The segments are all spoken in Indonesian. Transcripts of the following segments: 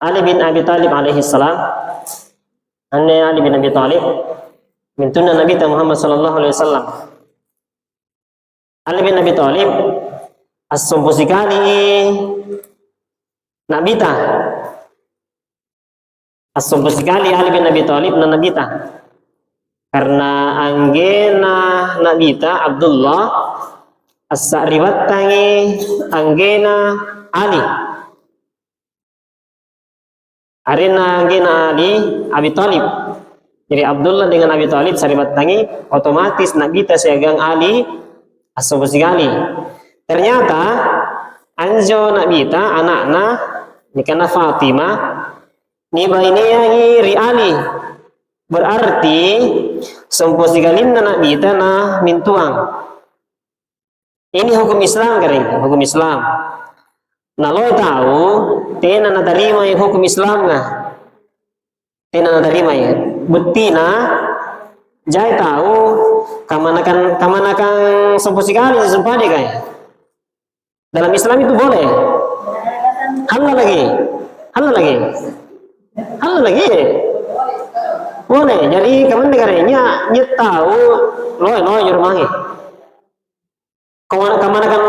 Ali bin Abi Thalib alaihi salam, anne Ali bin Abi Thalib mintuna Nabi Muhammad sallallahu alaihi wasallam. Ali bin Abi Thalib as-sumpu sekali Nabi ta. As-sumpu sekali Ali bin Abi Thalib na Nabi ta. Karena anggena Nabi ta Abdullah as-sa'riwat tangi anggena Ali. Arena anggena Ali Abi Thalib. Jadi Abdullah dengan Abi Thalib saribat tangi, otomatis Nabi ta segang Ali as-sumpu sekali. Ternyata anjo Nabi ta anakna nikana Fatimah niba ini yang iri Ali. Berarti sumpu sigalimna Nabi ta na mintuang. Ini hukum Islam kering, hukum Islam. Nah lo tahu, tena na terima yang hukum Islam nggak? Tena na terima ya. Betina, jai tahu kamanakan sumpu sekali sumpah deh kayak. Dalam Islam itu boleh. Halal lagi. Boleh. Jadi kaman negaranya nyetau loe jurmangi. Kamanakan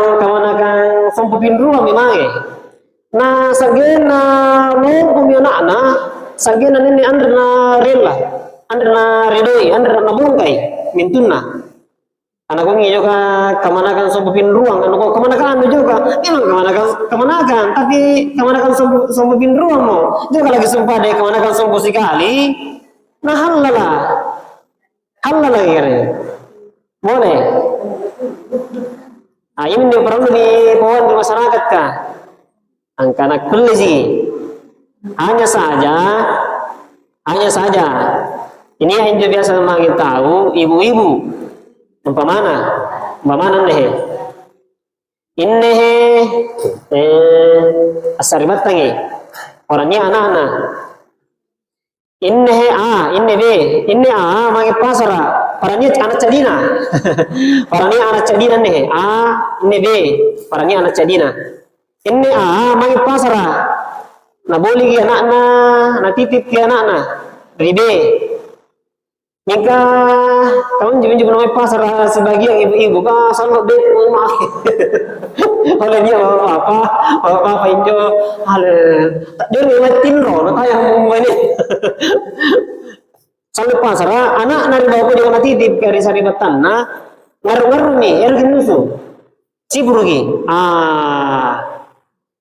sampupin ruang memang. Nah sagena lo pumiana sagena nini andrena rela, andrena redoi, andrena bungkai mintuna. Anak ko ngi juga kamanakan sampupin ruang, anak ko kamanakan juga. Memang kamanakan, tapi kamanakan sampupin ruang mo. Juga lagi sumpah deh kamanakan sampu sekali. Nah halal lagi kare. Boleh. Ini perlu dibawa di masyarakat kah? Angkana kulli hanya saja. Ini yang biasa makin tahu ibu-ibu. Umpamana nih. Inne asaribat tangi. Orangnya anak-anak. Inne B, magi pasara. Paranya anak cadina. Paranya anak cadina nih. Inne B, paranya anak cadina. Inne magi pasara. Nah boleh ki anakna, na titip ki anakna. Ribe. Nika kamu juga namanya pasar sebagian ibu-ibu kah selalu deh rumah. Oleh dia apa injo hal dia ngeliatin roh tayang ini. Sampai pasar anak nari bawa dia mati di kari saribatan ngaruh nih ergin nusu ciburu ki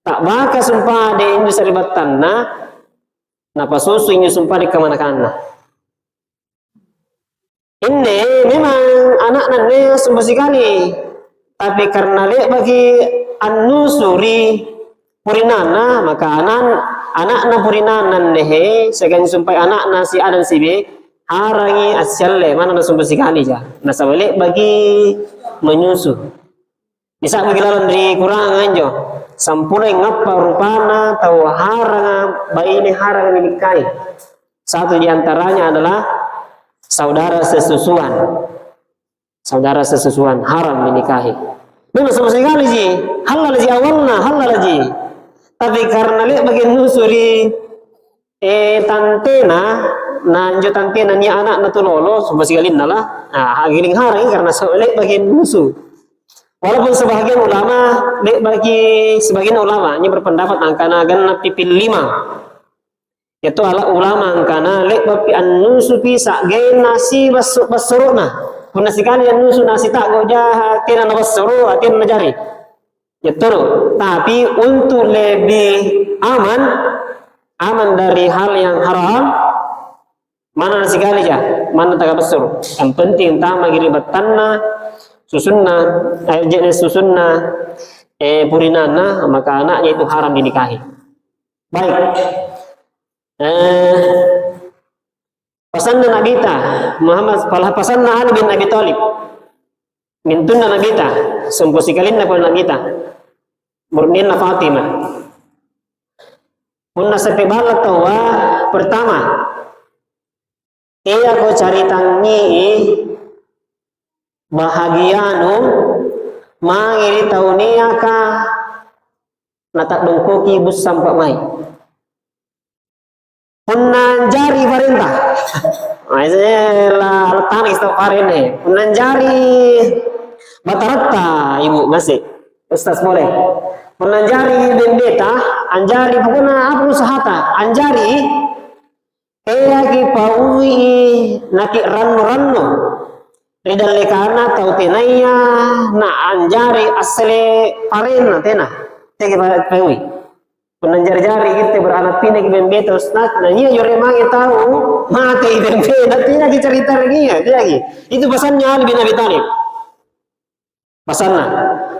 tak baka sumpah de injo saribatan napa susu injo sumpah di kamana-kana. Ini memang anak nane sumpah sekali, tapi karena lihat bagi anusuri purinana maka anak purinanan nehe segan sumpah anak nasi adan si B harangi asyalle mana sumpah sekali ja. Nah sabalik bagi menyusu. Bisa bagi lawan dari kurangan jo. Sampulai ngapa rupana tahu harang bayi ini harang menikahi. Satu diantaranya adalah saudara sesusuan haram menikahi. Memang sama sekali sih halal sih awalnya halal sih. Tapi karena lihat bagian nusuri tantena nanjo tantena ni anak na tulolo sama sekali nalah giling harang karena lihat bagian nusu. Walaupun sebagian ulama ini berpendapat angkana ganna pipil 5. Itu ala ulama angkana lek bapi an-nusu pisa gain nasi basuruna kuna sekali an-nusu nasi tak goja tina basuru atin najari itu tapi untuk lebih aman dari hal yang haram mana nasi kali ya mana tak basuru yang penting tama gilibatanna jenis susunna purinana maka anaknya itu haram dinikahi. Baik. Pasanna Nabi ta Muhammad pasanna Ali bin Abi Thalib mintunna Nabi ta sumpu sikalin na ko Nabi ta murnin na Fatimah munna sa pibala tawa pertama iya ko caritangi bahagianu mangiri tauniya ka natak dungkoki bus sampak mai Punan jari perintah. Lah letan isto parene. Punan jari batarata ibu ngasih. Ustaz boleh. Punan jari bendeta, anjari pokoknya apa usahata. Anjari ki paui naki ranno ridal lekana tau tenaya na anjari asle parena tena. Tege paui. Penanjar-jari gitu beranak pina ki bembeta ustaz nah iya yore mangi tahu mati bembeta tidak cerita lagi ya lagi itu pesannya Ali bin Abi Thalib pesannya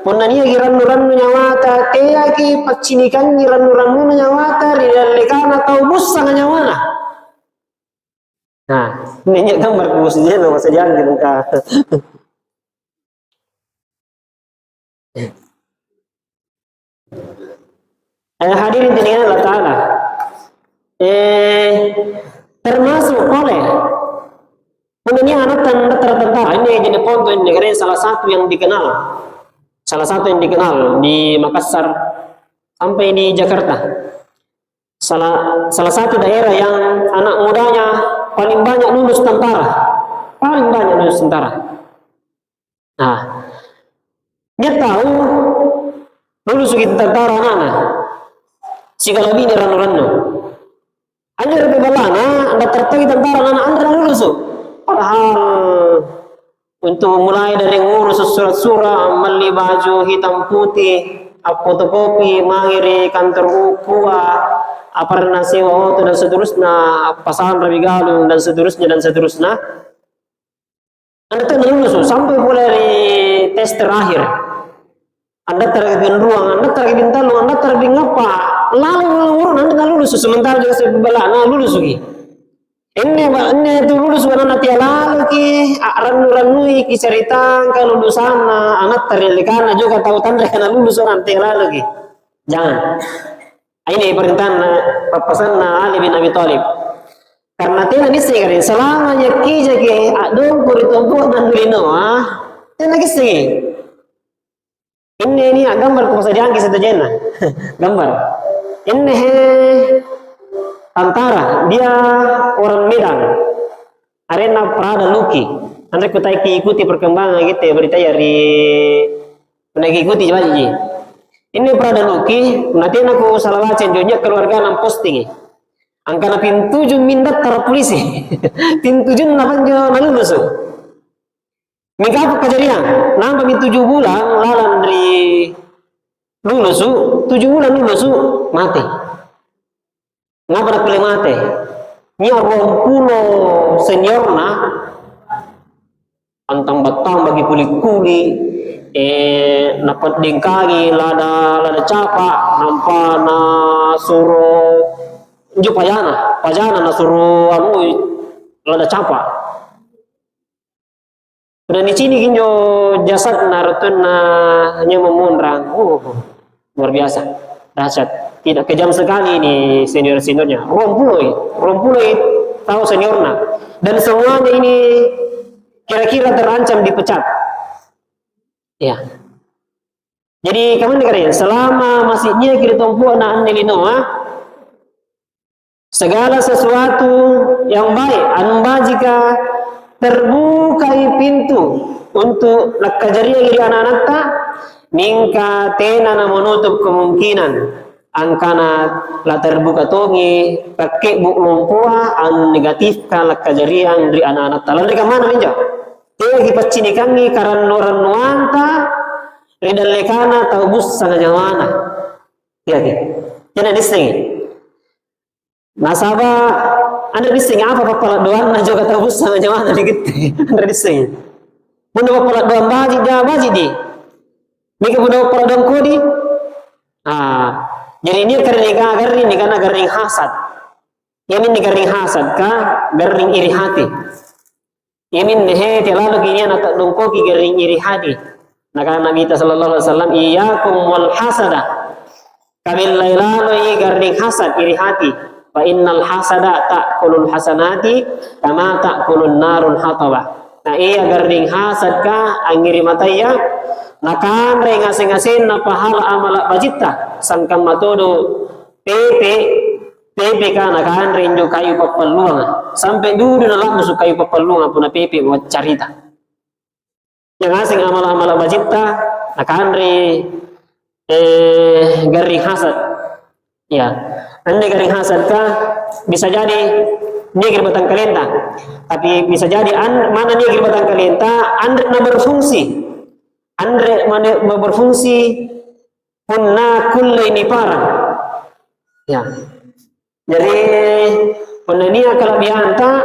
punan iya giran-rannu nyawata kaya ki pacinikan giran-rannu nyawata ridalekana tahu busa nyawana nah ini gambar kumusnya nama saja gitu kah hadirin dengan Allah Ta'ala termasuk oleh punya anak tentara ini jadi ponto ini negara salah satu yang dikenal di Makassar sampai di Jakarta salah satu daerah yang anak mudanya paling banyak lulus tentara nah dia tahu lulus gitu tentara anak sigala bini ranu-ranu anjir bebalana anda tertarik tentara anak anda lulus padahal untuk mulai dari ngurus surat-surat beli baju hitam putih fotokopi mangiri kantor ukua aparna sewa auto dan seterusnya pasangan rabi galung dan seterusnya anda tuh lulus sampai mulai dari tes terakhir anda tergabin ruang anda tergabin talung anda tergabin apa lalu anda lulus sementara juga sebelah lulus lagi ini itu lulus karena nanti lalu ki ranu-ranui ki cerita kelulusan anak terlilikana juga tahu tanda karena lulus nanti lalu ki jangan ini perintah pesan Ali bin Abi Thalib karena tidak bisa kan selama nyaki jadi adong kuritumpu dan dulino tidak bisa ini gambar ko sa diyan kisa dajena gambar ini tentara dia orang Medan arena Prada Luki anda kita ikuti perkembangan gitu ya berita dari ikuti coba ji ini Prada Luki nanti aku salah baca jonya keluarga nam posting angkana pintu mindat tar polisi pintu jun napan jo nalulus Mika apa kejadian? Nampak 7 bulan lalan dari lulus 7 bulan lulus mati. Ngapa nak pilih mati? Nya 20 seniorna antang batang bagi kuli-kuli napat dingkagi lada capa nampak na suruh jo pajana na suruh lada capa. Dan di sini kinjo jasad narutun hanya memundrang. Luar biasa. Dahsyat. Tidak kejam sekali ini senior-seniornya. Rompuloi tahu seniornya. Dan semuanya ini kira-kira terancam dipecat. Ya. Jadi kamu dengar selama masihnya kira tumpu anak anilinoa segala sesuatu yang baik amba jika terbuka pintu untuk lakajaria iri anak-anak tak mingka tena na menutup kemungkinan angkana la terbuka tongi pakai buk lumpua an negatifkan lakajaria dari anak-anak tak lalu mana minja tegi pacini kami karan noran nuanta redal lekana tahu bus sangat nyawana ya jadi disini nasabah anda dising apa papalat doang na juga tahu sama jamaah dikit anda dising bunda papalat doang baji di mika bunda papalat doang kodi jadi ini karena garing hasad yamin garing hasad ka garing iri hati yamin nehe telalu kini anak dongkoki garing iri hati naka Nabi sallallahu alaihi wasallam iyyakum wal hasada kabil lailalo garing hasad iri hati fa innal hasada ta'kulul hasanati kama ta'kulun narul hatabah. Nah iya garding hasad ka angiri mataya nakan re ngasin na pahala amala bajita sangkam matodo pepe Pepe kana kan renjo kayu papaluang sampai dulu na masuk kayu papaluang puna pepe buat carita yang asing amal-amal bajita akan garing hasad ya anda garing hasad ka bisa jadi dia batang kalenta tapi bisa jadi mana dia batang kalenta andre na berfungsi andre mana berfungsi punna kulle ini parang ya jadi penania kelebihan tak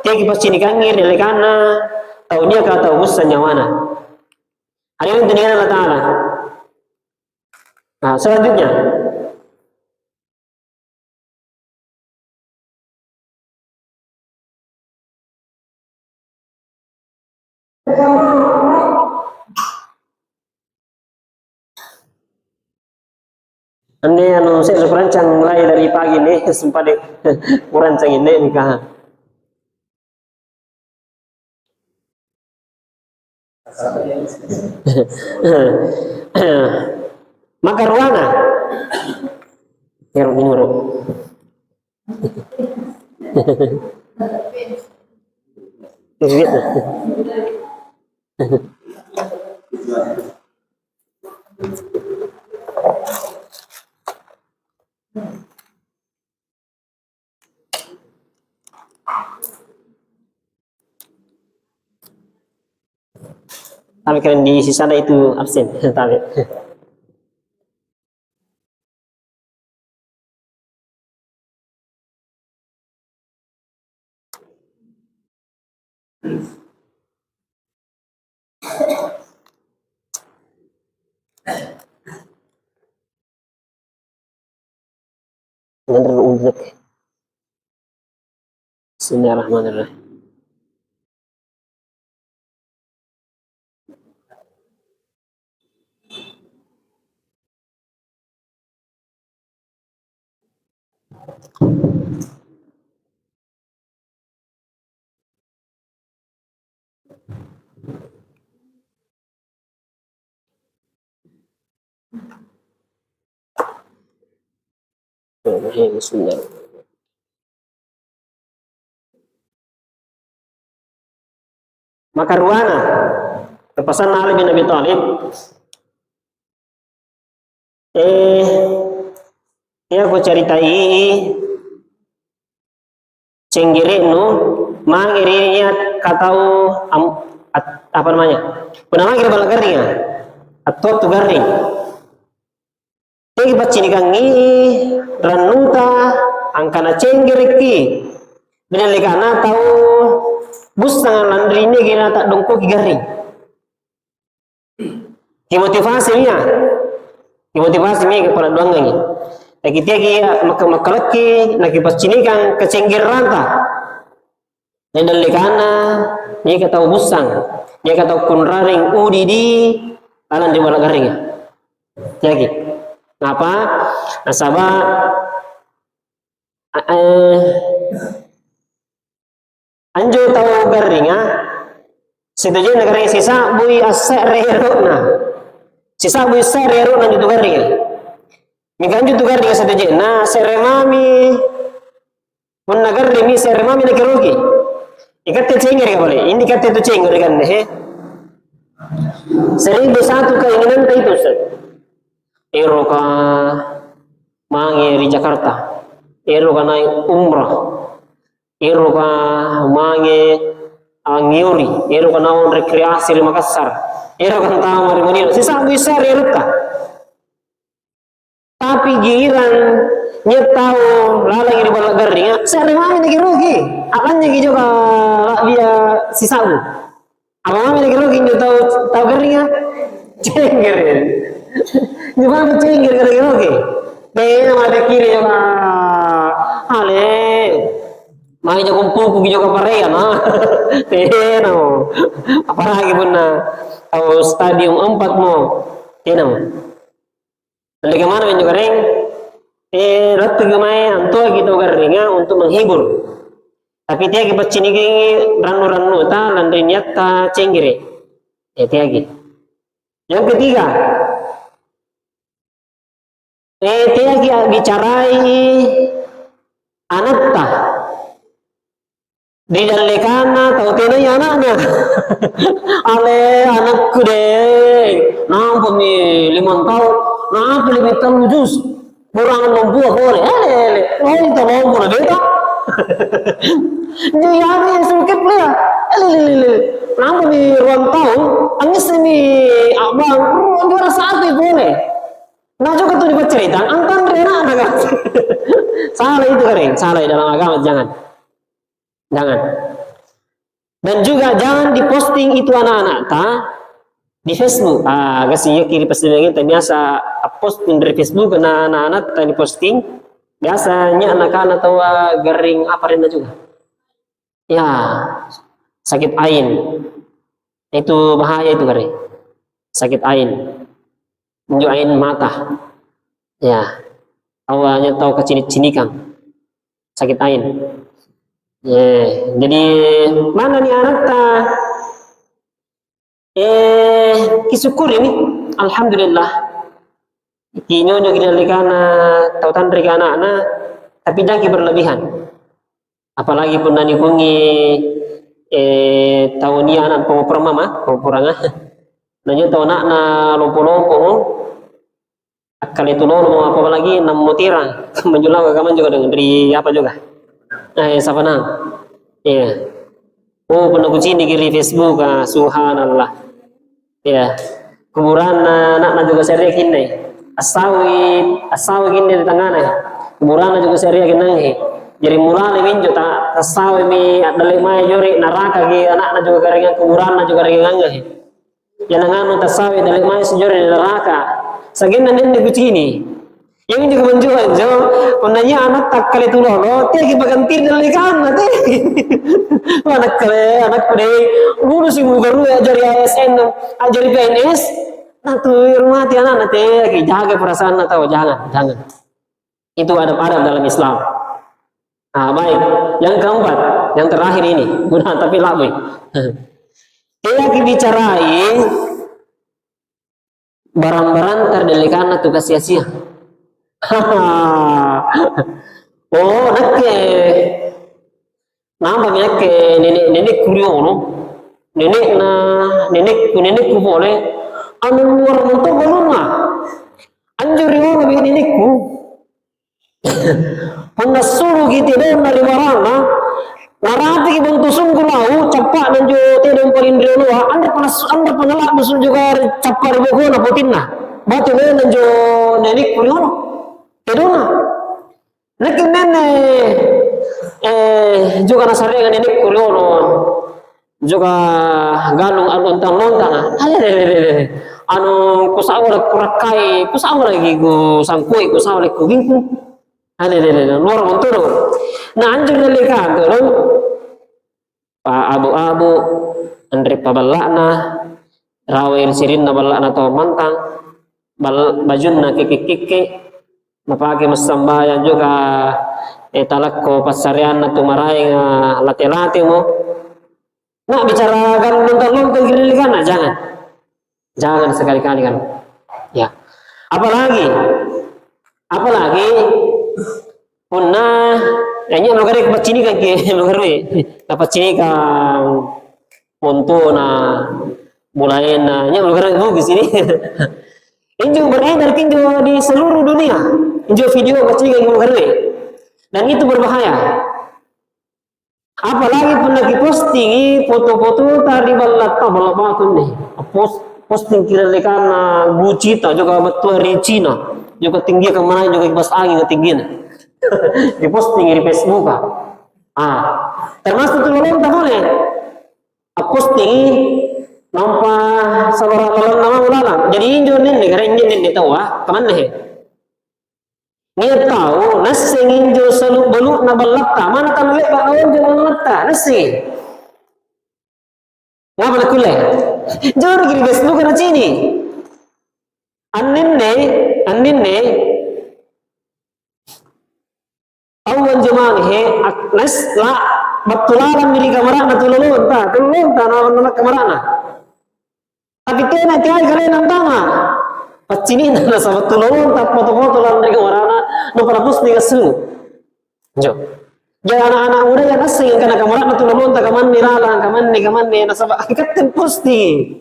tiap pas sini kangir dari kana tahu dia kata usan nyawana ada yang dunia Allah Taala. Nah selanjutnya ane anu saya rancang mulai dari pagi nih sempat deh rancang ini nikah. Maka ruana yang nyuruh tapi kalian di sisa itu absen tapi Bismillahirrahmanirrahim. Bismillah. Maka ruana kepesan Ali bin Abi Thalib ya aku ceritai cenggiri nu mangirinya katau apa namanya penama kira bala garing ya atau tu garing tegi bacini kangi ranuta angkana cenggiri ki benar legana tahu bus tangan landri ini kira tak dongko ki garing motivasinya kepada doang lagi lagi tiagi makalaki lagi pas cini kan kecenggir ranta dan lekana dia kata busang dia kata kunraring udidi alan di bala garing tiagi ngapa nasaba anjo tahu garing setuju negara sisa bui asa rerona sisa bui asa rerona itu garing Mikanju tu garing setuju na seremami pun nagar demi seremami nak kerugi ikat cengir ka boleh ini kata tu cengir kan he 1001 keinginan itu Ustaz eroka mangi di Jakarta eroka naik umrah eroka mangi ngiuri eroka naon rekreasi di Makassar eroka tahu mari mari sisa bisa eroka tapi giliran nyetau lalang di bala garing sare mami lagi rugi akan jadi juga dia sisabu apa mami lagi rugi tahu garing cengger ni mami cengger garing rugi bena made kiri juga ale mai jago puku juga parean bena apa lagi pun tahu stadium 4 mo bena Lagi mana minyak goreng? Ratu gemai antua gitu garingnya untuk menghibur. Tapi dia kibat cini ranu-ranu ta landri niat ta cenggire. Tiagi. Yang ketiga, tiagi bicarai anatta di dalekana tahu tenanya anaknya. Ale anakku deh nampak mi 5 tahun nampak lebih jus kurang membuah boleh oh itu mau mana beta jadi yang suket lah nampak mi ruang tahun angis mi abang dua saat itu boleh nah juga tuh dibaca cerita angkan rena ada salah itu kering salah dalam agama jangan dan juga jangan diposting itu anak-anak di Facebook. Kasi kiri pas lagi biasa posting dari Facebook kena anak-anak di posting. Biasanya anak-anak tahu garing apa rena juga. Ya, sakit ain. Itu bahaya itu garing. Sakit ain. Menunjuk ain mata. Ya. Awalnya tahu kecinik-cinikan. Sakit ain. Jadi mana nih anak kisyukur ini alhamdulillah kinyo kinyalikana tautan mereka anak-anak tapi jangan berlebihan apalagi pun nani kungi tahun ini anak pengopera mama pengoperanga nanyo tahu anak na lompo-lompo akal itu lono apa lagi nam mutira menjulang agama juga dengan dari apa juga siapa nang iya oh pernah kucing di kiri Facebook subhanallah ya kuburan anak juga seri kini asawi kini di tengah kuburan juga seri kini jadi mulai minjo tak asawi mi adalai mai jori neraka ki anak juga garingan kuburan juga garingan yang nganu tasawi adalai mai sejori neraka sagin nan di kucing ini yang juga menjual jo menanya anak tak kali itu loh tiap bagantir dari kamar anak kale guru sih guru ajari ASN ajari PNS nanti rumah ti anak nanti jaga perasaan atau jangan itu ada dalam Islam. Baik yang keempat yang terakhir ini guna tapi lama kita bicarain barang-barang terdelikan tugas sia-sia. Oh nakke namba nakke nenek kuriono nenekku boleh anu luar untuk belum anjur yono bi nenekku pernah suruh gitu dong dari marana narati bentuk sungguh lau capak dan jo tidak paling dulu anda pernah lah musuh juga capak ribu na putinna batu dan jo nenek kuriono kedona nenek juga nasarengan nenek kuriono juga galung lontang anu kusawar kurakai kusawar lagi ku sangkui kusawar lagi ku gingku luar montoro nah anjur nalika gelong pa abu-abu andre pabalakna rawain sirin na balakna to mantang bajun na kiki mapake masambayan juga talakko pasarian na tumaray nga lati-lati mo nah bicara kan lontang-lontang kirilikan jangan sekali-kali kan ya apalagi punna kayaknya lo garek bacini kan ke lo garek bacini kan untuk na mulai na nya lo garek di sini injo beredar kinjo di seluruh dunia injo video bacini kan lo garek dan itu berbahaya apalagi pernah posting foto-foto tadi balapatun nih posting kira-kira Gucci juga betul dari Cina juga tinggi kemana juga kipas angin ketinggian di posting di Facebook termasuk tuh lontar boleh posting nampak saluran nama ulala jadi injo nih karena ini tahu kemana Nia tahu nasi injo selalu beluk na balata mana tahu lek bakawan jo balata nasi ngapa nak kulai jauh kiri Facebook kana sini anin ne awan jemang nas la batularan diri kamarana tululun ta na kamarana tapi tena tiai kalian nantama pacini na sa batulun ta foto-foto lan diri kamarana no para posting asu Jo. Jangan anak-anak muda yang asing karena kamarat na tulungan ta kaman niralang kaman ni nasaba ikatin posti.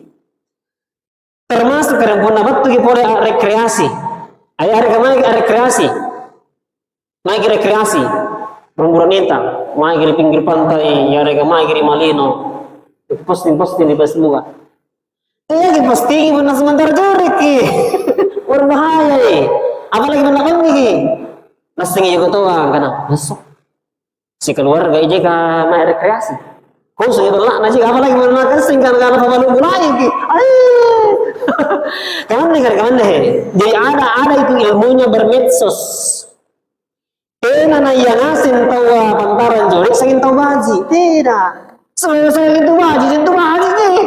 Termasuk karena pun dapat tuh boleh rekreasi. Ay ada kemana rekreasi? Mai rekreasi. Memburanita, mai di pinggir pantai, ya ada mai di Malino. Posting di Facebook. Iya ki posting pun sebentar jorek ki. Berbahaya ni. Apalagi menakan ni. Nasing juga tahu kan masuk. Si keluarga ije ka mai rekreasi. Kau sih belak nasi apalagi menakan sing kan pemalu mulai ki. Kaman deh. Jadi ada itu ilmunya bermedsos. Kena na yang asin tawa pantaran jorek sangin tahu baji. Tidak. Saya itu baji nih.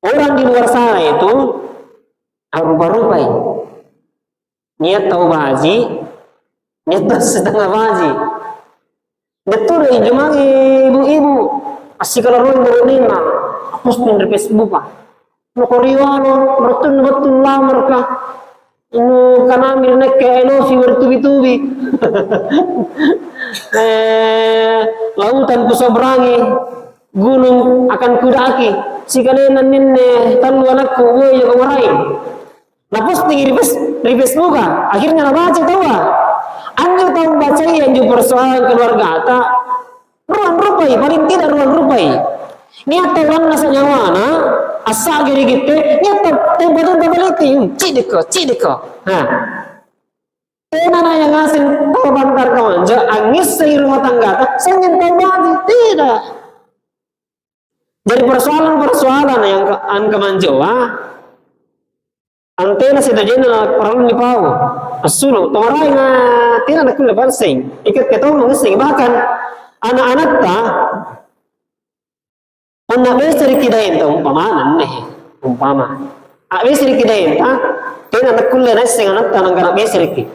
Orang di luar sana itu rupa-rupa niat tahu baji, niat setengah baji. Betul ya, cuma ibu-ibu asik kalau berunina, hapus di Facebook ah. Nokoriwano, betul lah mereka. Inu karena mirnek ke Elosi bertubi-tubi. Lautan kusobrangi, gunung akan kudaki. Si kalian ninne talu anakku, gue yang ngarain. Nah posting di Facebook akhirnya nabaca tahu anjir tahu baca anjir persoalan keluarga tak ruang rupai paling tidak ruang rupai niat orang nasa nyawana asa gini gitu niat tempat itu cideko Tenana yang ngasih tahu bantar kemanja angis sehir rumah tangga tak sengin tahu baji tidak jadi persoalan yang kemanjawa antena si dajena perlu dipau asulu tomarai nga tina nak lebar sing ikat ketong mengesing bahkan anak-anak ta anak besar kidain ta umpama besar kidain ta tina nak kulle sing anak ta nang kana besar ki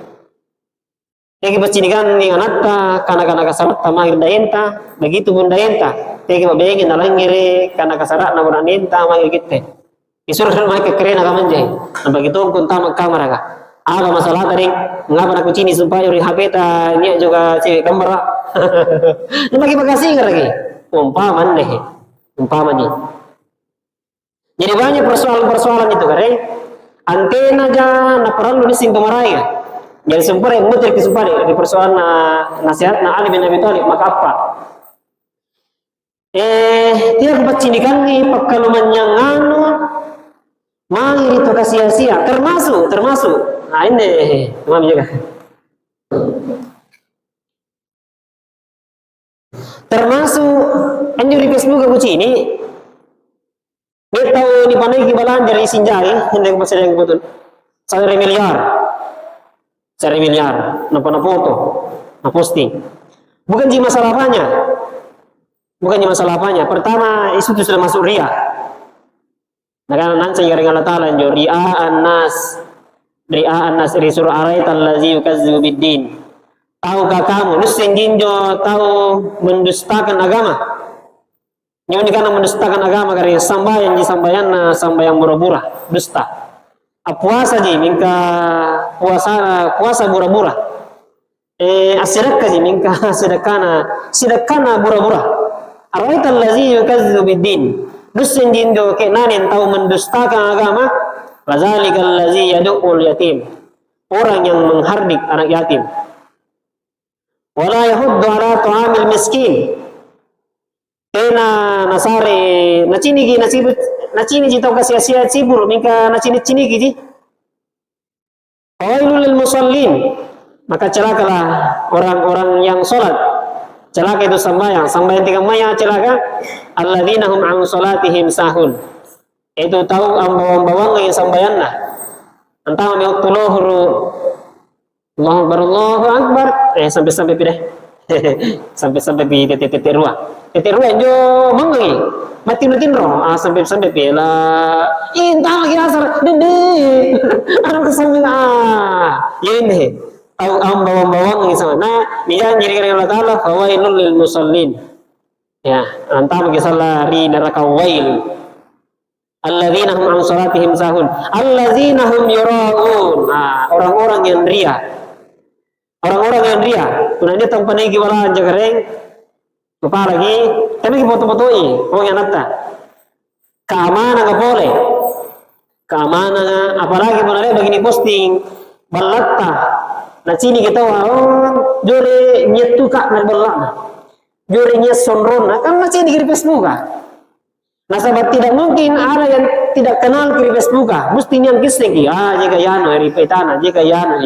tegi bacinikan ni anak ta kana kasarat ta mahir dain ta begitu pun dain ta tegi mabegin nalangire kana kasarat na bunan ta mahir kitte isur mereka keren agak menjeng. Nampak itu pun tamak kamera kah? Apa masalah tadi? Ngapa aku cini supaya uri HP ta ini juga cewek kamera. Ini bagi bagasi lagi. Umpama nih. Jadi banyak persoalan itu kare. Antena aja na perlu dising kemarai ya. Jadi sempurna yang muter kesumpah di persoalan nasihat na Ali bin Abi Thalib maka apa? Dia kebacinikan nih pekaluman yang mahir itu sia-sia termasuk nah ini teman juga termasuk anjur di Facebook aku ini dia tahu di panai kibalan dari sinjai hendak masih yang betul 1 miliar napa foto na posting bukan cuma masalah apanya pertama itu sudah masuk ria. Nah kan nanti yang Allah Ta'ala ria'an nas ri surah araital ladzi yukazzibu biddin. Tahukah kamu nusin jinjo tahu mendustakan agama? Ini karena mendustakan agama karena sambayan murah-murah dusta. Puasa ji minka puasa murah-murah. Asidakka ji minka sidakana murah-murah. Araital ladzi yukazzibu biddin. Dusin jindo ke nanin tahu mendustakan agama fazalikal ladzi yad'ul yatim orang yang menghardik anak yatim wala yahuddu ala ta'amil miskin kena nasare nacini ji tahu sia-sia cibur mika nacini ji fawailul lil musallin maka celakalah orang-orang yang salat celaka itu sambayang 3 maya celaka alladzina hum an salatihim sahun itu tahu ambawang yang sambayanna antama mi waktu lohru Allahu akbar sampai pindah sampai pi tete ruah jo mangi mati roh sampai pela intang lagi asar dede anak kesambing ini tahu bawang yang sama. Nah, dia nyeri Allah Ta'ala fawailul lil musallin. Ya, antara salah ri neraka wail. Alladzina hum an salatihim sahun. Alladzina hum yura'un. Nah, orang-orang yang ria. orang-orang yang dia dia tanpa negi wala jagareng lupa lagi tapi foto-fotoi yang nata keamanan nggak boleh keamanan apalagi mana begini posting balatta nah sini kita jore nyet tuka na balak jore nyet sonron kan masih di Facebook nah sahabat tidak mungkin ada yang tidak kenal kiri Facebook mesti yang kisah jika yano eri petana jika yano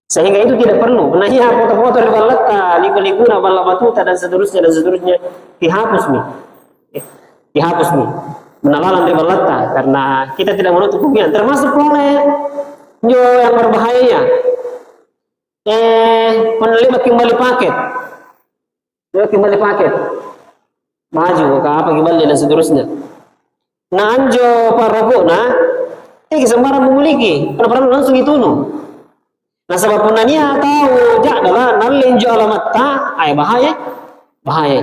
sehingga itu tidak perlu benarnya foto-foto di balata liku-likuna bala batuta dan seterusnya dihapus nih menalalan di balata karena kita tidak menutup kemungkinan termasuk oleh yang berbahayanya penerima kembali paket maju ke apa kembali dan seterusnya nah anjo paroko sembarang memiliki pernah langsung itu nah sebab punanya tahu dia adalah nalinjo alamat bahaya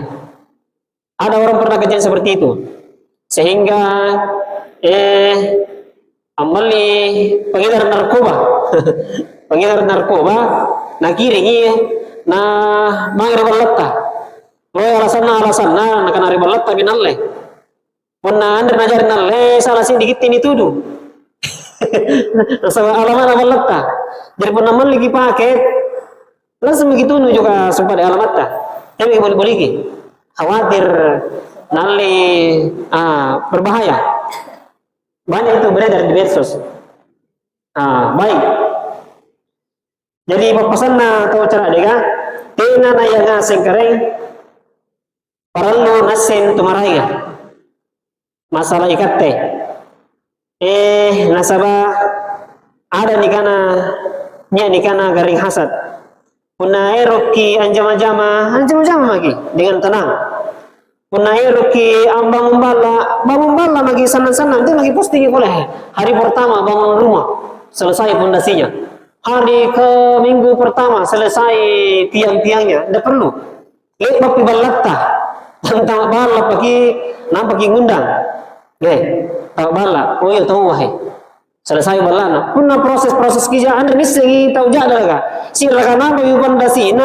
ada orang pernah kejadian seperti itu sehingga amali pengedar narkoba nah kiri nah mangre balata alasan nak nari balata binalle pernah anda najar nalle salah sedikit ini tuduh sama alamat balata jadi pernah lagi paket langsung begitu juga sempat alamat tapi boleh khawatir nalle berbahaya banyak itu beredar di medsos baik jadi pesan atau cara dega tina na yang ngaseng kereng parallo nasen tumaraya masalah ikat teh nasaba ada nikana garing hasad punna eroki anjama-jama lagi dengan tenang punna eroki bangun bala lagi senang-senang itu lagi posting boleh hari pertama bangun rumah selesai pondasinya hari ke minggu pertama selesai tiang-tiangnya tidak perlu lihat balata tentang bala pagi ngundang tahu bala iya tahu wahai selesai balana punna proses kija anda segi tahu jada laga sirakan apa yu pondasi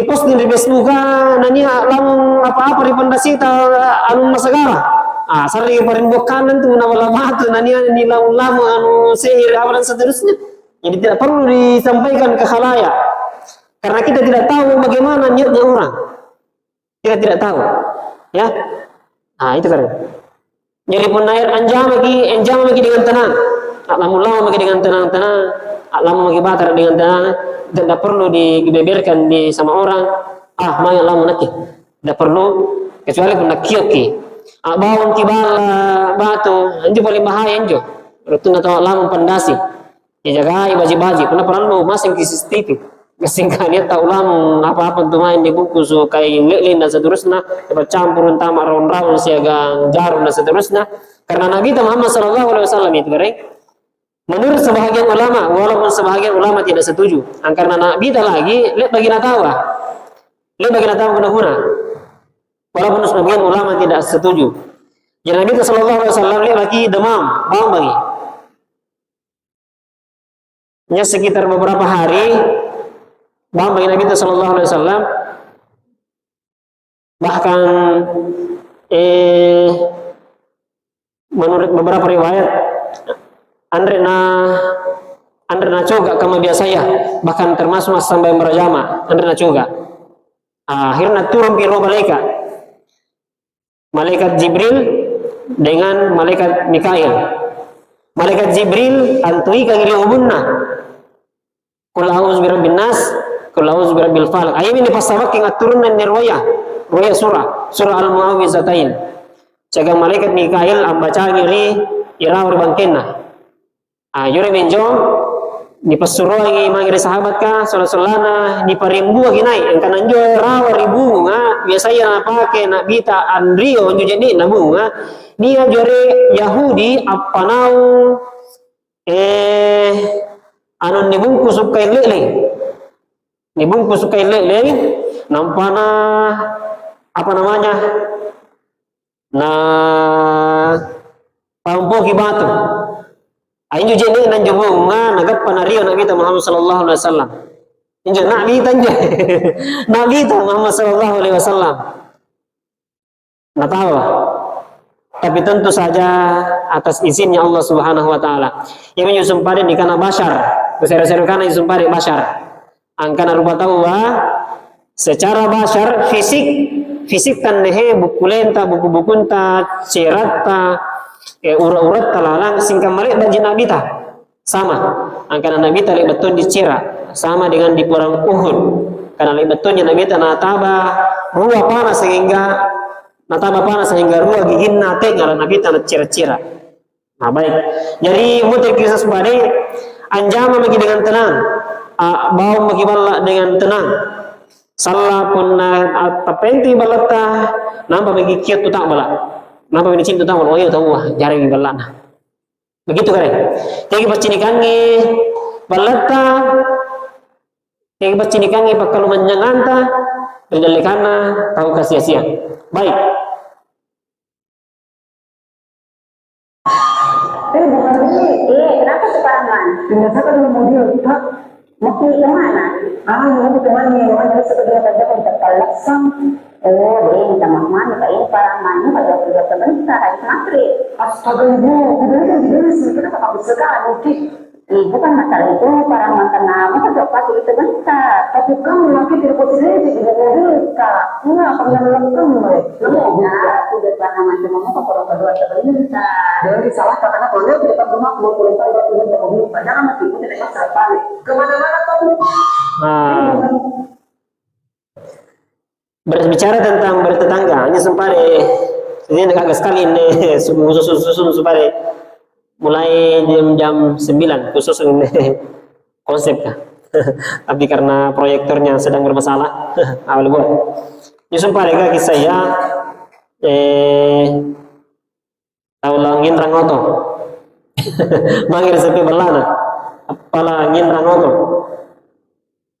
post di Facebook nanya lamun apa-apa di pondasi anu masagara sari paling bukanan tuh nawala batu nanya ni lamun anu sihir apa dan seterusnya jadi tidak perlu disampaikan ke khalayak karena kita tidak tahu bagaimana niatnya orang kita tidak tahu ya itu kan jadi penair anjam lagi dengan tenang lama lagi dengan tenang lama lagi bakar dengan tenang tidak perlu dibeberkan sama orang maya lama nanti tidak perlu kecuali pun nakioki bawang kibala batu anjo paling bahaya anjo rutuna tahu lama pandasi jagai baji-baji pernah perlu masing CCTV kesingkanya tahu lama apa-apa tuh main di buku so kayak lilin dan seterusnya campur utama raun-raun siagang jarum dan seterusnya karena Nabi Muhammad SAW itu berarti menurut sebahagian ulama walaupun sebahagian ulama tidak setuju karena Nabi lagi lihat bagi natawa guna-guna walaupun sebagian ulama tidak setuju jadi Nabi SAW lihat lagi demam bawang bagi sekitar beberapa hari bagi Nabi SAW bahkan menurut beberapa riwayat Andre na coga kama biasanya bahkan termasuk sampai merajama Andre na coga akhirnya turun piro malaikat Jibril dengan malaikat Mikail malaikat Jibril antui kagiri ubunna kul a'udzu birabbin nas kul a'udzu birabbil falaq ayat ini pasawak yang aturunan nirwaya surah al-mu'awwizatain jaga malaikat Mikail ambaca ngiri irawar bangkenna yure menjo ni pasuruangi mangire sahabat ka sallallahu ni parimbu ginai engkan anjo rawar ribu biasanya pake nak bita andrio njo jadi nabu dia jore Yahudi apanau anu nibungkus sukai lele nampana apa namanya pampoki batu Ayo jadi nan jumung nagat panario Nabi Muhammad sallallahu alaihi wasallam. Injo Nabi tanya. Nabi Muhammad sallallahu alaihi wasallam. Natawa. Tapi tentu saja atas izinnya Allah Subhanahu wa taala. Yang menyusun pada di kana bashar. Beser-ser kana nyusun pada bashar. Angkana rupa tahu secara bashar fisik tan nehe bukulenta buku-bukunta cerata urat-urat talalang singkam malik dan Nabi ta sama angkana Nabi ta betul dicera sama dengan di perang Uhud karena betulnya Nabi ta nataba ruah panas sehingga ruah gigin nate ngala Nabi ta cera-cera. Nah baik, jadi muter kisah sebagai anjama magi dengan tenang, bau magi bala dengan tenang. Salah pun tapenti balata nampak magi kiat tutak bala. Nampak ini cinta tahu, oh iya tahu jarang balana. Begitu kan? Tegi pacinikangi balata, tegi pacinikangi pakalu manjanganta, berdalikana tahu kasia-sia. Baik. Kenapa separangan? Binasakan dalam mobil kita mau kemana? Mau kemana? Mau sekedar saja untuk terlaksang. Oh, boleh minta maaf kayak parangan pada sudah sebentar hari maghrib. Astaga ibu, kenapa kamu sekarang mungkin? Bukan masalah itu, parangan tenang, pada waktu itu sebentar. Tapi kamu lagi tidak posisi di mobil kak. Enggak, kamu yang kamu. Enggak, sudah parangan cuma mau kalau kedua sebentar. Jangan disalahkan karena kalau dia tidak rumah mau perintah buat turun ke mobil. Padahal mati itu tidak bisa balik. Kemana-mana kamu? Berbicara tentang bertetangga, hanya sempare ini agak sekali ini susun supaya mulai jam 9 khusus ini konsep kan. Tapi karena proyektornya sedang bermasalah, awal buat. Ini sempare kaki saya taulangin rangoto. Mangir sepi belana. Apalah ngin rangoto.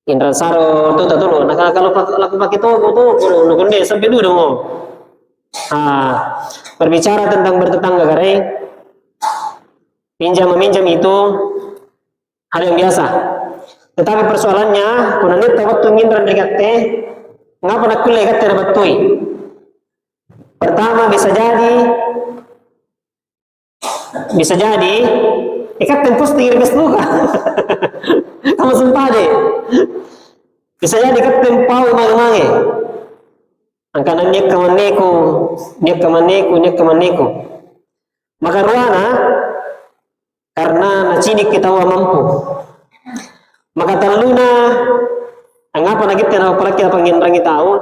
Indra saro tu tak dulu. Nak kalau laku pakai toko tu, nak kunde sampai dulu dong. Berbicara tentang bertetangga kare, pinjam meminjam itu hal yang biasa. Tetapi persoalannya, kuna nita waktu ngindra dekat teh, ngapa nak kuliah kat dapat tui. Pertama bisa jadi ikat tempus tinggal gas luka. Kamu sumpah deh. Bisa jadi ikat tempau mange-mange. Angkana niak kamaneku. Maka ruana karena nacinik kita mampu. Maka taluna angapa na kita na pala kita panginrangi tahu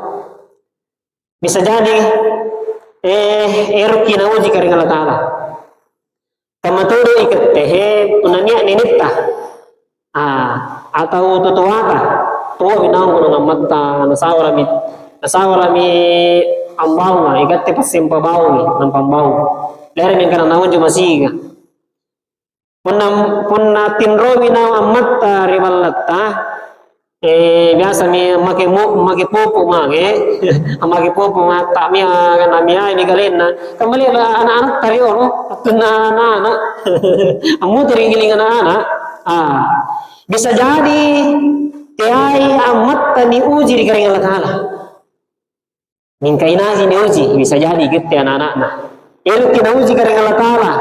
bisa jadi erok kinawo jika ringan Allah kamaturo ikat tehe punanya ninita atau tutuwata tuwa binaw ko ng mata nasawalami ambaw nga ikat te pasimpa baw ng pambaw lere min kana nawon jumasiga punna tinro binaw amatta riballata biasa mi makipupo makipupo mata mi kanamia ini galena kembali anak-anak tario atun anak-anak amu terigiling anak-anak bisa jadi tiai amat ni uji di kering Allah Ta'ala mingkainasi ni uji bisa jadi gitu anak-anak ilmu kina uji kering Allah Ta'ala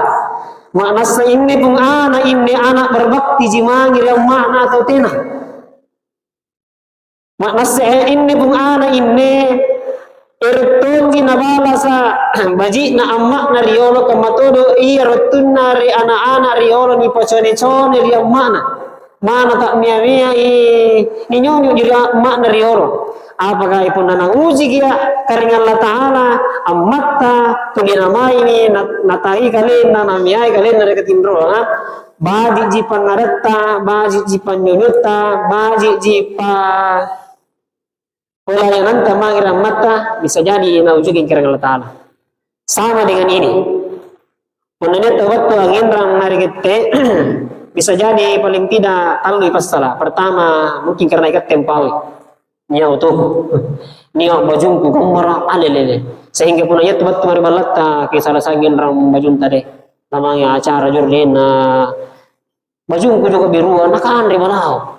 makna ini pun anak berbakti jimangir yang makna atau tina makna ini pun ini irtungi nabala sa baji na amma na riolo kamatodo iya rotun na ri anak-anak riolo ni pacone-cone ri amma mana tak mia-mia ni nyonyo di amma na riolo apakah ipun nanang uji kia karingan Allah Ta'ala ammata tuginamai ni natai kalian nanamiai kalian na rekatindro baji jipan ngaretta baji jipan nyonyota baji jipan pelayanan tamangiran mata bisa jadi naujugin kira Allah Ta'ala sama dengan ini menurut waktu angin rang narikete bisa jadi paling tidak talui pasalah pertama mungkin karena ikat tempawi nyau tuh niok bajungku gomora alelele sehingga punanya tebat kemari balata ke salah sangin rang bajun tadi namanya acara jurlena Bajungku juga biru, nakan ri balau.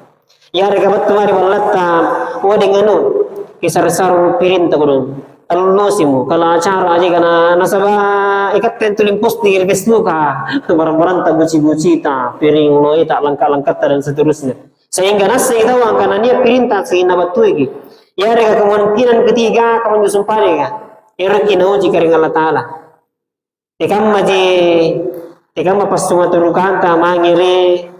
Ya rega batu mari balata, wa denganu kisar saru pirinta kudu. Talosimu kalau acara aja karena nasaba ikat tentulim post di Facebook barang-barang tak guci-guci ta piring loi tak langkah-langkah dan seterusnya. Sehingga nasi itu karena dia perintah sehingga batu iki. Ya rega kemungkinan ketiga kamu sumpah ka. Irki nau jika dengan Allah Ta'ala. Tikam pas cuma turukan ta mangiri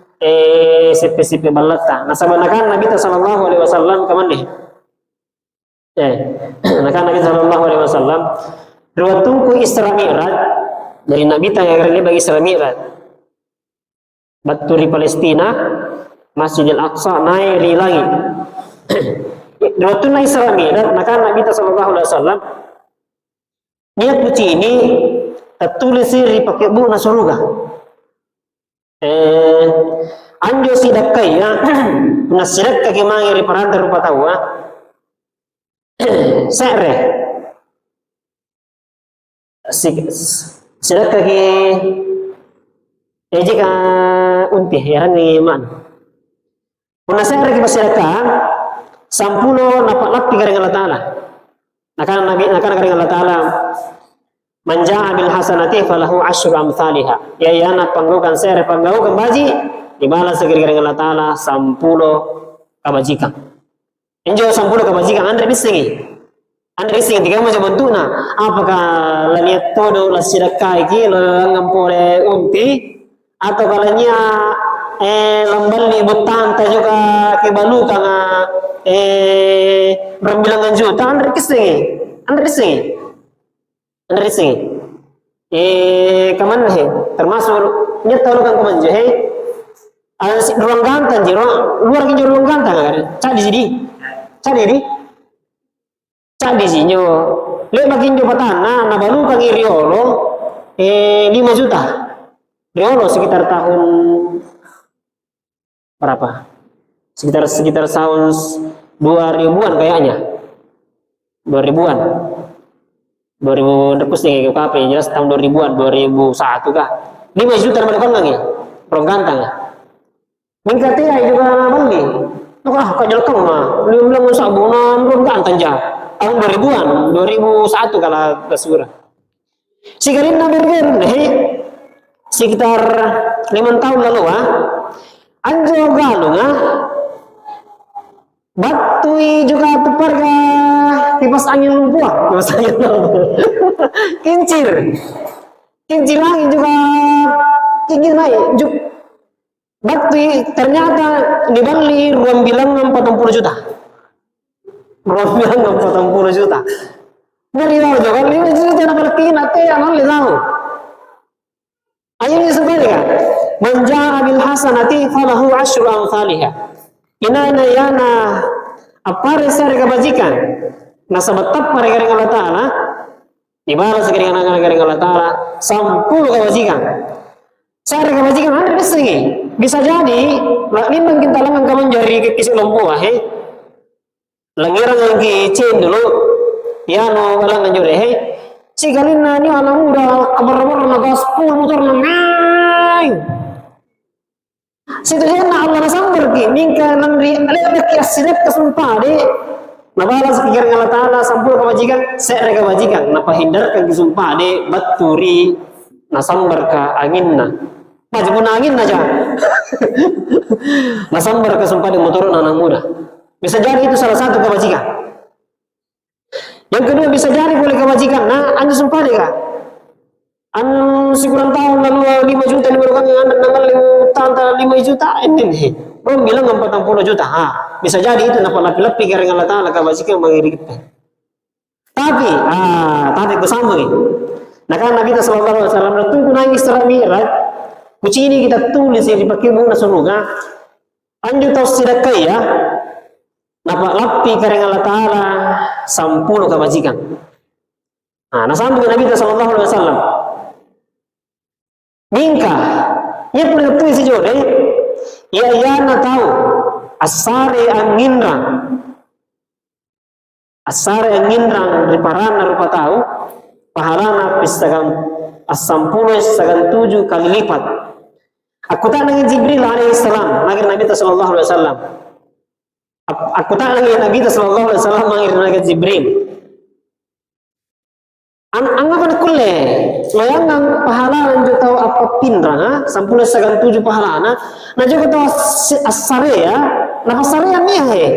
sepe-sepe balata. Nasabanakan Nabi sallallahu alaihi wasallam kaman deh. Maka Nabi Sallallahu Alaihi Wasallam ruwatungku Isra Mi'raj dari Nabi tanya kali bagi Isra Mi'raj baturi Palestina Masjidil Aqsa naik di langit ruwatungna Isra Mi'raj maka Nabi Sallallahu Alaihi Wasallam niat puji ini tertulis di pakai buku surga anjo sidak kaya nasidak kaki mangiri perantara rupa tawa sere sidak kaki jika unti heran ni man una sere ki pasiraka sampulo napak lapi garing Allah Ta'ala nakana garing Allah Ta'ala man ja'a bil hasanati falahu asyru amsalha ya yana panggukan sere panggukan baji dibalas garing Allah Ta'ala sampulo kabajikan enjo sampulo kebajikan andre bisingi tiga macam bentukna apakah laniat todo la sidaka iki ngampore unti atau kalanya lambali butanta juga kebalu kanga berbilangan juta andre bisingi kaman he termasuk nya tolo kang kaman je he ruang gantan je luar kinjo ruang gantan cadi sinyo le makin jo patana na baru kang iriolo 5 juta riolo sekitar tahun berapa sekitar tahun 2000-an kayaknya 2000-an 2000 tepus nih KP jelas tahun 2000-an 2001 kah 5 juta mereka nggak ruang gantang mingkati ay juga bali kajal kang mah belum sabunan ruang gantang ja tahun 2000-an 2001 kalau kesura sigarin naber sekitar 5 tahun lalu anjo galung batui juga tepar ka kipas angin lumpuh kincir lagi juga kincir naik batui ternyata dibeli ruang bilang 40 juta dari lalu juga 5 juta nak lepihin ate anak le tahu ayat ini sebenarnya kan man jaa bil hasanati falahu asyru amsalha inana yana apare sare kebajikan nasabat tapare garing Allah Ta'ala dibalas garing Allah Ta'ala 10 kebajikan sare kebajikan ada bisa jadi limbang kita langan kaman jari kisih lompo langiran yang kicin dulu ya no kalangan jure si galina ni anak muda kabar-kabar naga 10 motor nang situ na Allah nasambar ki mingka nandri alek kiasinep kasumpade nabalas pikir Allah Ta'ala 10 kebajikan sere kebajikan napahindarkan kisumpade baturi nasambar ka anginna majibun angin aja nasambar kasumpade motor anak muda bisa jadi itu salah satu kebajikan. Yang kedua bisa jadi boleh kebajikan. Nah, anda sumpah deh kak. Sekurang tahun lalu 5 juta baru kan anda nanggal tanta 5 juta ini. Belum bilang 40 juta. Bisa jadi itu napa lapi-lapi garing Allah Ta'ala kebajikan mengirikkan. Tapi bersambung ini. Nah kan Nabi Sallallahu Alaihi Wasallam tunggu naik Isra Mi'raj. Kuci ini kita tulis yang dipakai bunga surga. Anju tahu sedekah ya. Napa lapi kareng Allah Ta'ala 10 kebajikan. Nah sambung Nabi Sallallahu Alaihi Wasallam. Mingka, ia pun ngetui si jode, ia na tahu asare anginrang di parana rupa tahu pahalana pisagan 10 sagan 7 kali lipat. Aku tak dengan Jibril alaihi salam, manggil Nabi sallallahu alaihi wasallam. Aku tak dengan Nabi sallallahu alaihi wasallam manggil Jibril. Anggapan kulle, loyangan pahala lanjut tahu apa pindrang, 10/7 pahala na juga tahu asare ya, na pasare yang he.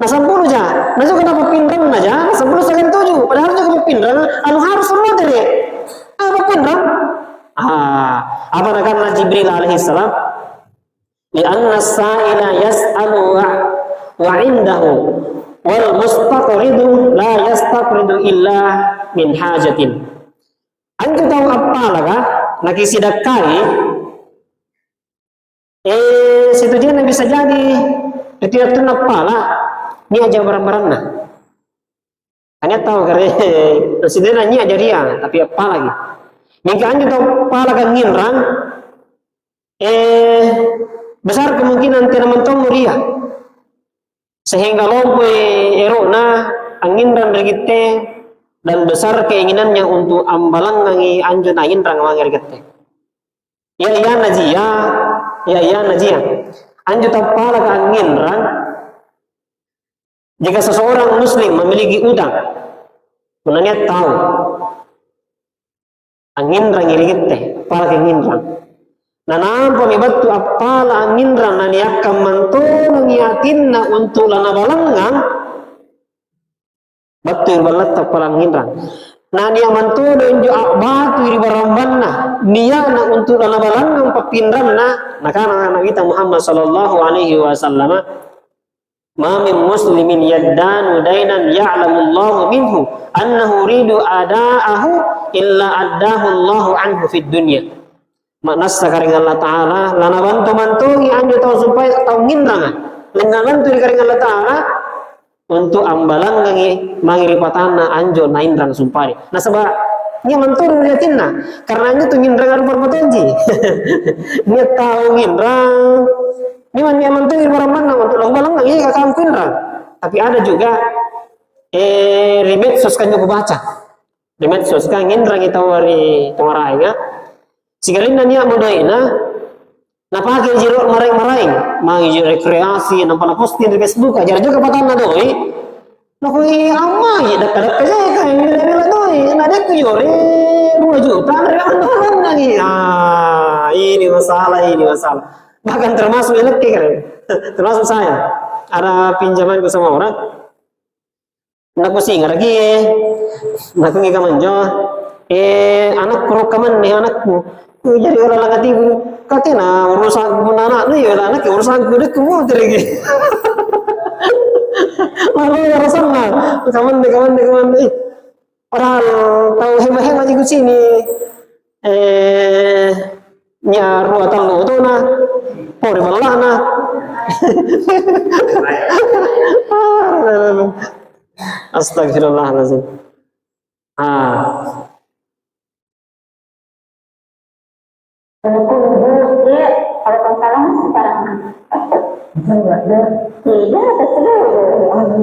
Na 10 ja, na juga dapat pindrang na ja, 10/7, padahal juga pindrang, anu harus semua deh. Apa pindrang? Apa nakana Jibril alaihi salam? Li'anna as-sa'ila yas'alu wa 'indahu wal mustaqridu la yastaqridu illa min hajatin. Anjo tahu apa laga nakisidakai situ dia bisa jadi tidak tunap pala ni aja barang-barang nah. Hanya tahu kare presiden ni aja dia tapi apa lagi. Jika anjo tahu pala kan nginrang besar kemungkinan tidak mentong muria. Sehingga lompoy erona angin dan regite dan besar keinginannya untuk ambalang nangi anjo na inrang mangir gete. Ya najia. Anjo tapala ka angin rang. Jika seseorang muslim memiliki utang, menanya tahu angin rang irigete, pala ka angin rang. Na nampa mi batu apala angin rang na niakam mantulong yakin na untuk lana balangang batu irbalat apala angin rang. Na niya mantulong injo batu iribaramban na niya na untuk lana balangang papinram na nakana Nabi Muhammad sallallahu alaihi wasallam ma min muslimin yaddanu dainan ya'lamullahu minhu annahu ridu ada'ahu illa addahu Allahu anhu fid dunya. Maknas sakaring Allah Ta'ala lana bantu-bantungi anjo tahu supaya tahu nginrang lana bantu dikaring Allah Ta'ala untuk ambalang ngangi mangiripatana anjo na inrang sumpari nah sebab niya manturu liatinna karena anjo tuh nginrang aru perpatonji niya tahu nginrang niya manturu barang-barang untuk ambalang ngangi kakam inrang tapi ada juga remedsos kan juga baca remedsos kan nginrang itu wari tumarai ya sigalin na niya mudaina napake jiro maray-maray mangi rekreasi nampa posting di Facebook ajar juga patan na doi nakoi ama ya dekat-dekat aja kayak nila doi nadek ko yore 2 juta real lagi ini masalah bahkan termasuk elektrik kan termasuk saya ada pinjaman ke sama orang naku singar lagi naku ngikamanjo anak rekaman nih anakku jadi orang langati katina urusan anak nih anak urusan kuda kamu terigi lalu urusan lah kaman deh orang tahu hebat aja ke sini nyaru atau itu nah pori balah nah astagfirullahaladzim Kalau salah sekarang tidak terseluruh apa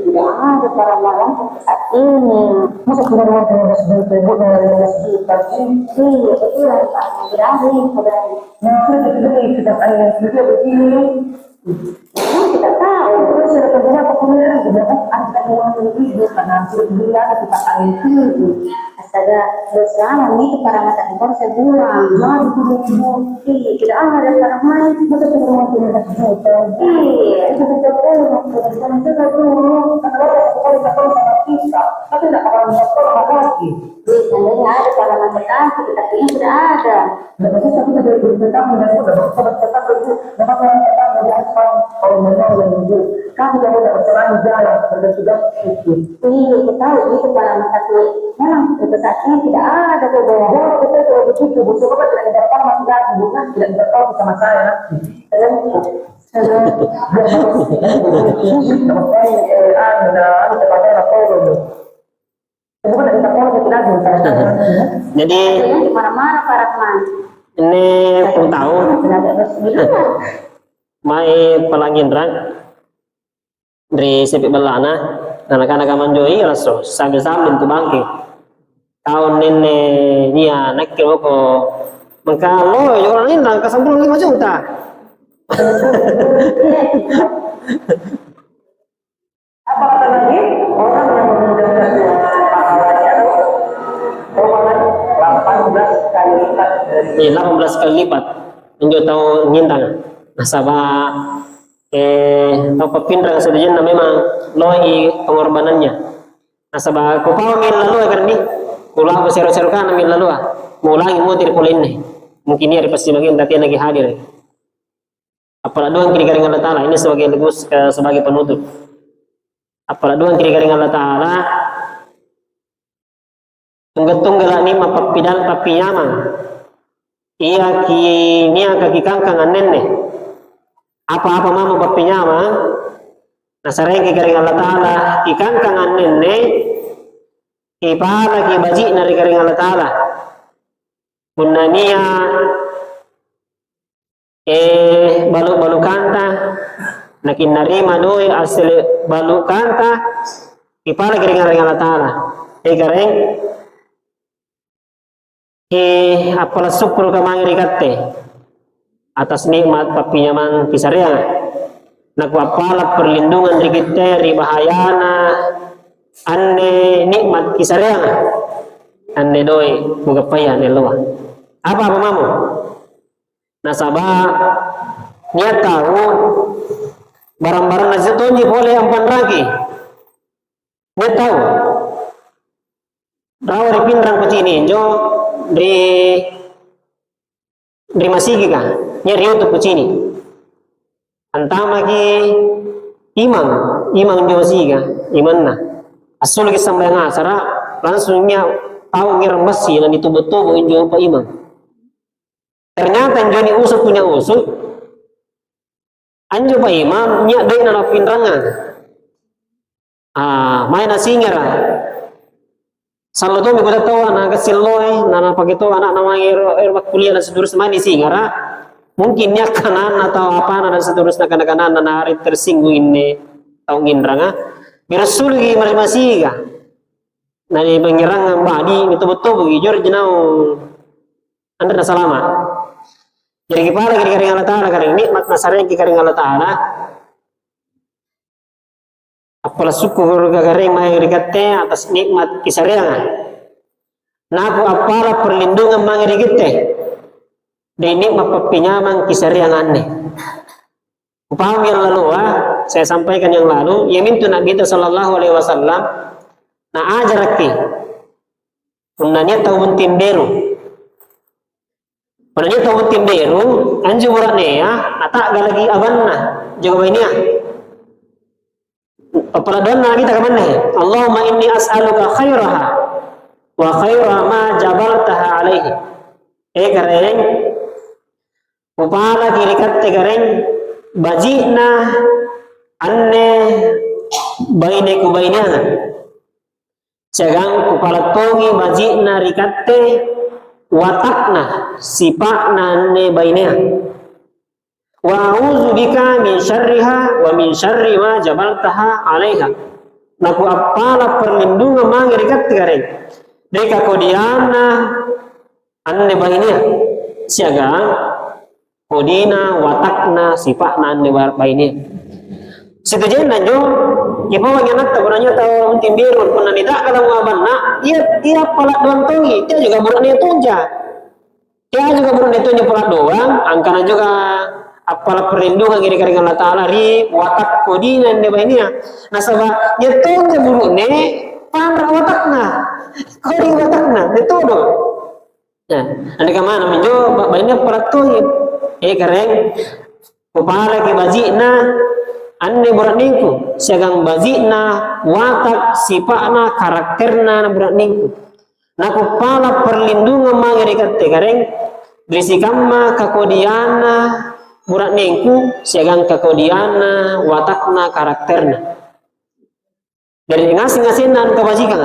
tidak ada para malam saat ini masa tidak ada sebut kita tahu terus sudah kedua populer juga kan ada yang lebih karena sudah kita itu astaga bersama itu para mata ekor sebulan mari bukti tidak ada para main masa semua tidak itu kita perlu melakukan juga dulu kalau sekali satu sama kita tapi tidak akan melakukan lagi seandainya ada para mata kaki tetapi ini tidak ada berarti tapi tidak bertentang dengan bertentang dengan kalau memang yang itu kamu tidak ada berserang jalan sudah iya kita tahu itu para mata memang besarnya tidak ada kebohongan kita begitu busuk apa tidak dapat masih lagi bukan tidak dapat sama saya jadi marah-marah para teman ini pun tahu mai pelangin rang dari sepi belana anak-anak manjoi raso sambil-sambil tu bangke tahun nenek nia naik ke ko mengkalo ya orang ini langkah 5 juta Apa kata lagi? Orang yang meninggalkan dua pahalanya Ramadan 18 kali lipat dari 18 kali lipat menjadi tahu ngintang nasabah tahu pepindrang sedajan na memang loi pengorbanannya nasabah kupaw ngin lalu agar ni kulang ko sero-sero ka na ngin lalu mulangi mo tiri kulin ni mungkin ini pasti magin dati lagi hadir apalah doang kiri garing Allah Ta'ala ini sebagai legus sebagai penutup apalah doang kiri garing Allah Ta'ala tunggal-tunggal ni mapapidal papiyamang iya niya kakikangkang nenne apa-apa mama papiyamang nasareng kiri garing Allah Ta'ala kikangkang nenne ipala kibaji na ri garing Allah Ta'ala punna niya balu-balukanta nakin narima doi asli balukanta ipala garing Allah Ta'ala gareng apalah syukur kamangri katte atas nikmat papinyaman kisariang naku apalah perlindungan di kita ri bahayana anne nikmat kisariang anne doi mugapaya ne loa apa mamu nasabah niat tahu barang-barang nazitonji boleh ampan lagi niat tahu rawa di pindrang pecini jo di masigi ka nyari untuk pecini antama ki imam jo masigi iman na asul ki sambayang asara langsungnya tahu ngiram besi dan itu betul injo pa imam ternyata injo ni usut punya usut anjo pa imam nyak dai na pindrangan main nasingira Saldo mi kuda tawa na kasilloy na pagito anak na mga kuliah na sedurus mani singara mungkin niya kanan atau apa na sedurus na kanakanan na narit tersinggung ini tau ngindrang birasul gi marimasiga na ni bangirang ang badi itu betul bagi jor jenau anda na salama jadi kipala kiri kari Allah Ta'ala kari nikmat nasareng kiri kari Allah Ta'ala apalah syukur garing mangirigate atas nikmat kisariangan naku apalah perlindungan mangirigate dari nikmat papinyaman kisariangan ni upaham yang lalu saya sampaikan yang lalu yamin tu Nabi sallallahu alaihi wasallam na ajaraki punanya tahu timberu punanya tahu timberu anju urane ata galagi abanna jawabannya Apala doa Nabi tak mana? Allahumma inni as'aluka khairaha wa khaira ma jabaltaha alaihi. Gareng upala kiri katte gareng bajina anne baine ku bainana. Jagang upala tongi bajina rikatte watakna sipakna anne bainea. Wa a'udzu bika min syarriha wa min syarri ma jabaltaha 'alaiha. Naku apala perlindungan mangri katgareng. Deka kodiana anne bainia. Siaga kodina watakna sifahna anne bainia. Setujen nanjo ipo wanganat tagunanya tahu timbiru pun tidak kalau ngabanna ia palak doang tongi dia juga burane tonja. Dia juga burane tonja palak doang angkana juga apalah perlindungan kiri kiri Allah Ta'ala ri watak kodina ne bainia nasaba nyeton je burune pandra watakna kodi watakna netodo nah anda kemana menjo bainia peratu kareng kepala ke bajina anne buraningku siagang bajina watak sipakna karakterna buraningku nah kepala perlindungan mangeri kate kareng berisikama kakodiana murat nengku siagang kakodiana watakna karakterna dari ngasih-ngasihan kebajikan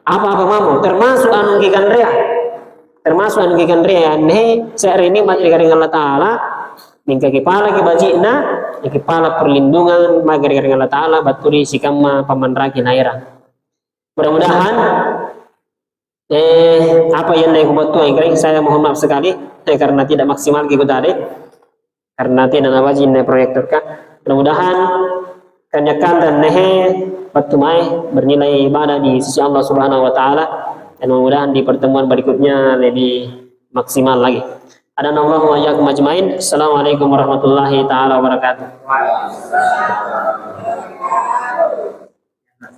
apa-apa mamu termasuk anu gigan rea ne saya ini mati dengan Allah Ta'ala Mingka kepala ke bajina, kepala perlindungan magari Allah Ta'ala baturi sikama pamanraki naira. Mudah-mudahan apa yang naik buat saya mohon maaf sekali karena tidak maksimal gitu tadi karena tidak nawajin proyektor kah. Mudah-mudahan kanyakan dan nehe batumai bernilai ibadah di sisi Allah Subhanahu wa taala dan mudah-mudahan di pertemuan berikutnya lebih maksimal lagi. Adanallahu wa iyyakum ajmain. Assalamualaikum warahmatullahi taala wabarakatuh.